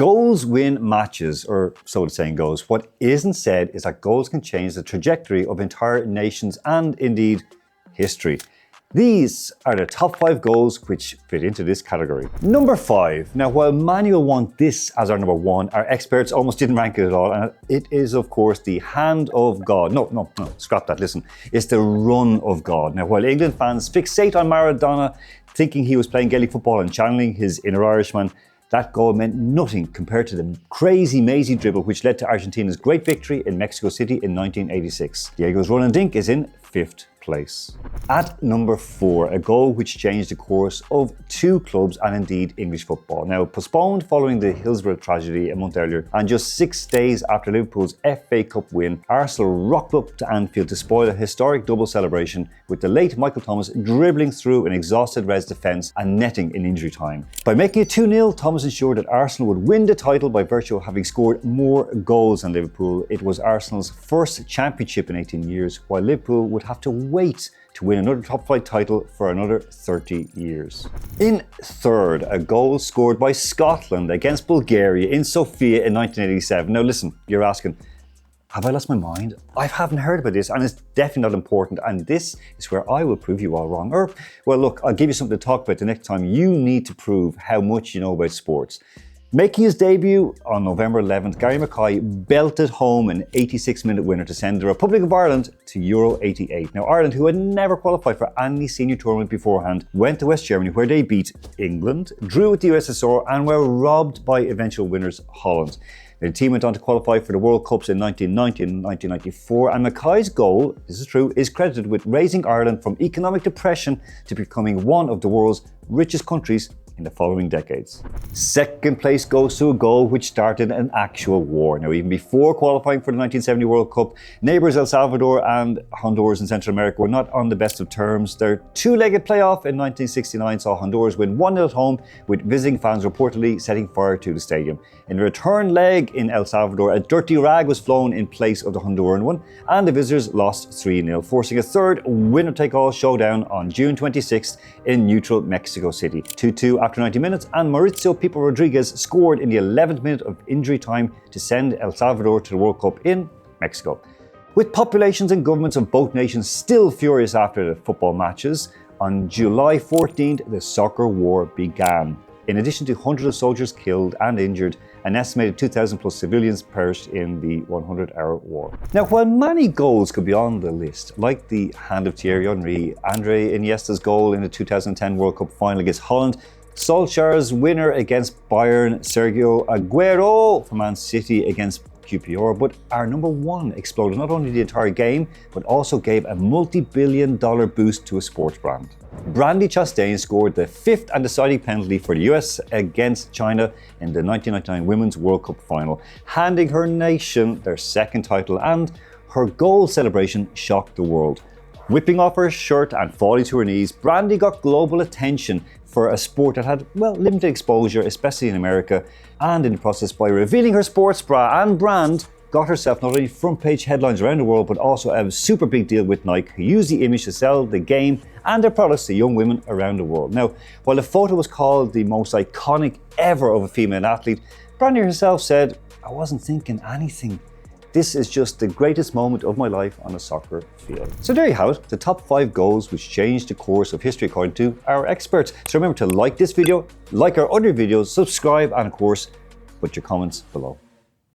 Goals win matches, or so the saying goes. What isn't said is that goals can change the trajectory of entire nations and indeed history. These are the top 5 goals which fit into this category. Number 5. Now, while many will want this as our number 1, our experts almost didn't rank it at all, and it is, of course, the hand of God. No, scrap that, listen. It's the run of God. Now, while England fans fixate on Maradona, thinking he was playing Gaelic football and channeling his inner Irishman, that goal meant nothing compared to the crazy, mazy dribble which led to Argentina's great victory in Mexico City in 1986. Diego's run and dink is in 5th place. At number 4, a goal which changed the course of 2 clubs and indeed English football. Now, postponed following the Hillsborough tragedy a month earlier, and just 6 days after Liverpool's FA Cup win, Arsenal rocked up to Anfield to spoil a historic double celebration with the late Michael Thomas dribbling through an exhausted Reds defence and netting in injury time. By making it 2-0, Thomas ensured that Arsenal would win the title by virtue of having scored more goals than Liverpool. It was Arsenal's first championship in 18 years, while Liverpool would have to wait to win another top-flight title for another 30 years. In 3rd, a goal scored by Scotland against Bulgaria in Sofia in 1987. Now listen, you're asking, have I lost my mind? I haven't heard about this, and it's definitely not important, and this is where I will prove you all wrong. Or, well look, I'll give you something to talk about the next time you need to prove how much you know about sports. Making his debut on November 11th, Gary Mackay belted home an 86-minute winner to send the Republic of Ireland to Euro 88. Now, Ireland, who had never qualified for any senior tournament beforehand, went to West Germany where they beat England, drew with the USSR and were robbed by eventual winners Holland. The team went on to qualify for the World Cups in 1990 and 1994, and Mackay's goal, this is true, is credited with raising Ireland from economic depression to becoming one of the world's richest countries in the following decades. 2nd place goes to a goal which started an actual war. Now, even before qualifying for the 1970 World Cup, neighbours El Salvador and Honduras in Central America were not on the best of terms. Their 2-legged playoff in 1969 saw Honduras win 1-0 at home, with visiting fans reportedly setting fire to the stadium. In the return leg in El Salvador, a dirty rag was flown in place of the Honduran one, and the visitors lost 3-0, forcing a 3rd winner-take-all showdown on June 26th in neutral Mexico City. 2-2 after 90 minutes, and Mauricio Pipo Rodriguez scored in the 11th minute of injury time to send El Salvador to the World Cup in Mexico. With populations and governments of both nations still furious after the football matches, on July 14th, the soccer war began. In addition to hundreds of soldiers killed and injured, an estimated 2,000 plus civilians perished in the 100-hour war. Now, while many goals could be on the list, like the hand of Thierry Henry, Andre Iniesta's goal in the 2010 World Cup final against Holland, Solskjaer's winner against Bayern, Sergio Aguero for Man City against QPR, but our number 1 exploded not only the entire game, but also gave a multi-billion-dollar boost to a sports brand. Brandi Chastain scored the 5th and deciding penalty for the US against China in the 1999 Women's World Cup final, handing her nation their 2nd title, and her goal celebration shocked the world. Whipping off her shirt and falling to her knees, Brandi got global attention for a sport that had, well, limited exposure, especially in America, and in the process, by revealing her sports bra and brand, got herself not only front page headlines around the world, but also a super big deal with Nike, who used the image to sell the game and their products to young women around the world. Now, while the photo was called the most iconic ever of a female athlete, Brandi herself said, "I wasn't thinking anything. This is just the greatest moment of my life on a soccer field." So there you have it, the top 5 goals which changed the course of history according to our experts. So remember to like this video, like our other videos, subscribe, and of course, put your comments below.